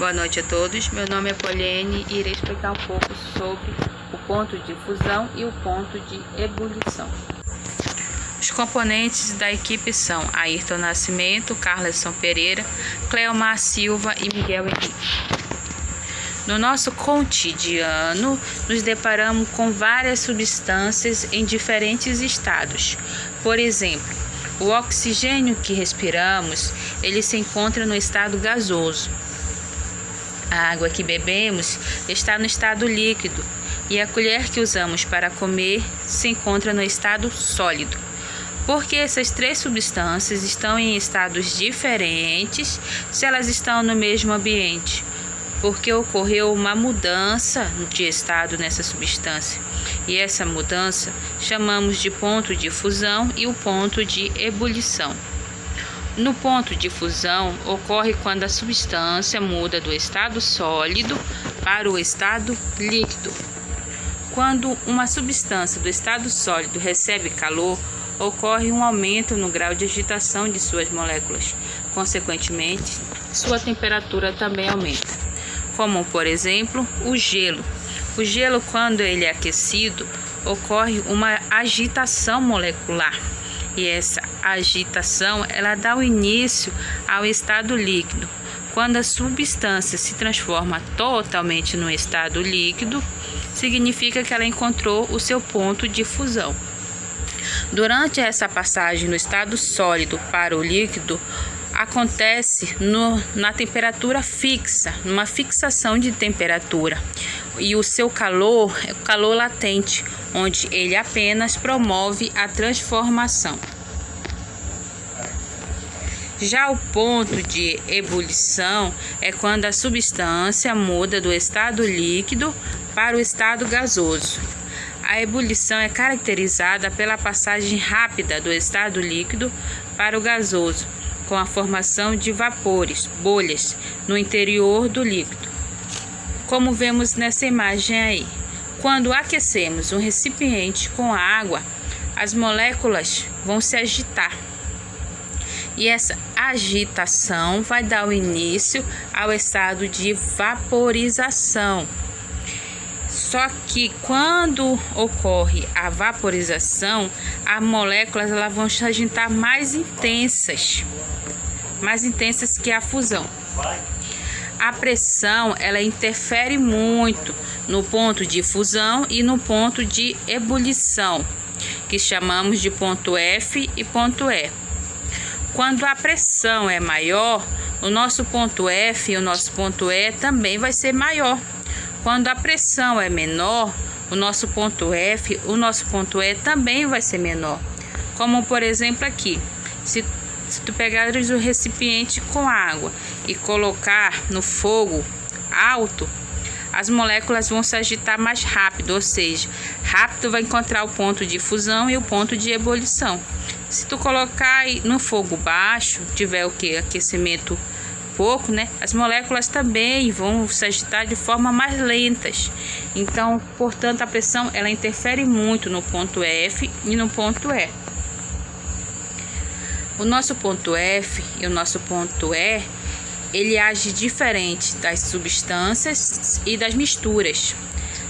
Boa noite a todos, meu nome é Poliene e irei explicar um pouco sobre o ponto de fusão e o ponto de ebulição. Os componentes da equipe são Ayrton Nascimento, Carleson Pereira, Cleomar Silva e Miguel Henrique. No nosso cotidiano, nos deparamos com várias substâncias em diferentes estados. Por exemplo, o oxigênio que respiramos, ele se encontra no estado gasoso. A água que bebemos está no estado líquido e a colher que usamos para comer se encontra no estado sólido. Porque essas três substâncias estão em estados diferentes se elas estão no mesmo ambiente? Porque ocorreu uma mudança de estado nessa substância. E essa mudança chamamos de ponto de fusão e o ponto de ebulição. No ponto de fusão, ocorre quando a substância muda do estado sólido para o estado líquido. Quando uma substância do estado sólido recebe calor, ocorre um aumento no grau de agitação de suas moléculas. Consequentemente, sua temperatura também aumenta. Como, por exemplo, o gelo. O gelo, quando ele é aquecido, ocorre uma agitação molecular. E essa agitação, ela dá o início ao estado líquido. Quando a substância se transforma totalmente no estado líquido, significa que ela encontrou o seu ponto de fusão. Durante essa passagem do estado sólido para o líquido, acontece na temperatura fixa, numa fixação de temperatura. E o seu calor é o calor latente, onde ele apenas promove a transformação. Já o ponto de ebulição é quando a substância muda do estado líquido para o estado gasoso. A ebulição é caracterizada pela passagem rápida do estado líquido para o gasoso, com a formação de vapores, bolhas, no interior do líquido. Como vemos nessa imagem aí. Quando aquecemos um recipiente com água, as moléculas vão se agitar. E essa agitação vai dar o início ao estado de vaporização. Só que quando ocorre a vaporização, as moléculas elas vão se agitar mais intensas que a fusão. A pressão ela interfere muito no ponto de fusão e no ponto de ebulição, que chamamos de ponto F e ponto E. Quando a pressão é maior, o nosso ponto F e o nosso ponto E também vai ser maior. Quando a pressão é menor, o nosso ponto F, o nosso ponto E também vai ser menor. Como por exemplo aqui, se tu pegares o recipiente com água e colocar no fogo alto, as moléculas vão se agitar mais rápido, ou seja, rápido vai encontrar o ponto de fusão e o ponto de ebulição. Se tu colocar no fogo baixo, tiver o que? Aquecimento pouco, né? As moléculas também vão se agitar de forma mais lentas. Então, portanto, a pressão ela interfere muito no ponto F e no ponto E. O nosso ponto F e o nosso ponto E, ele age diferente das substâncias e das misturas.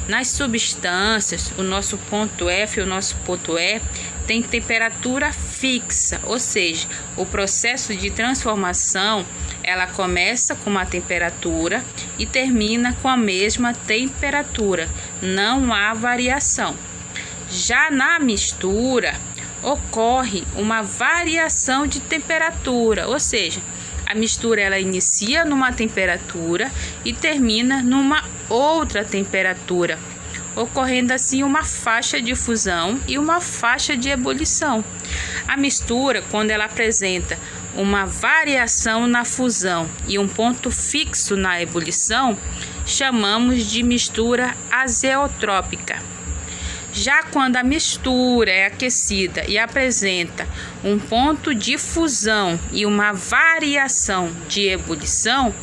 Nas substâncias, o nosso ponto F e o nosso ponto E tem temperatura fixa, ou seja, o processo de transformação ela começa com uma temperatura e termina com a mesma temperatura, não há variação. Já na mistura, ocorre uma variação de temperatura, ou seja, a mistura ela inicia numa temperatura e termina numa outra temperatura, ocorrendo assim uma faixa de fusão e uma faixa de ebulição. A mistura, quando ela apresenta uma variação na fusão e um ponto fixo na ebulição, chamamos de mistura azeotrópica. Já quando a mistura é aquecida e apresenta um ponto de fusão e uma variação de ebulição,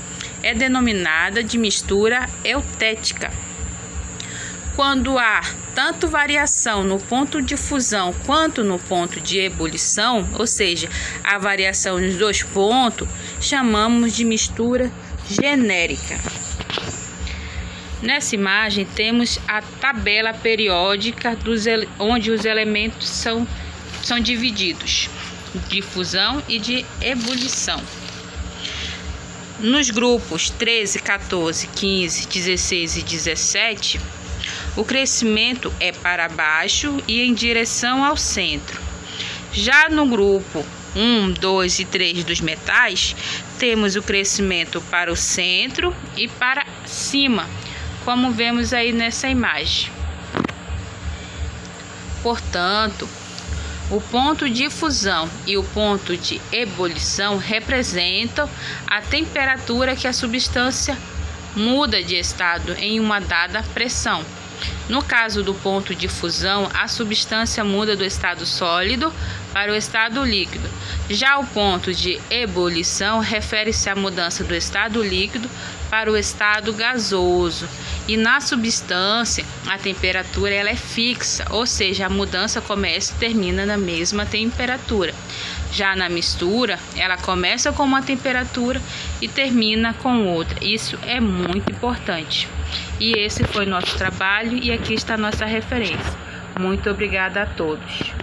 é denominada de mistura eutética. Quando há tanto variação no ponto de fusão quanto no ponto de ebulição, ou seja, a variação nos dois pontos, chamamos de mistura genérica. Nessa imagem temos a tabela periódica onde os elementos são divididos de fusão e de ebulição. Nos grupos 13, 14, 15, 16 e 17, o crescimento é para baixo e em direção ao centro. Já no grupo 1, 2 e 3 dos metais, temos o crescimento para o centro e para cima, como vemos aí nessa imagem. Portanto, o ponto de fusão e o ponto de ebulição representam a temperatura que a substância muda de estado em uma dada pressão. No caso do ponto de fusão, a substância muda do estado sólido para o estado líquido. Já o ponto de ebulição refere-se à mudança do estado líquido para o estado gasoso. E na substância, a temperatura ela é fixa, ou seja, a mudança começa e termina na mesma temperatura. Já na mistura, ela começa com uma temperatura e termina com outra. Isso é muito importante. E esse foi nosso trabalho e aqui está a nossa referência. Muito obrigada a todos.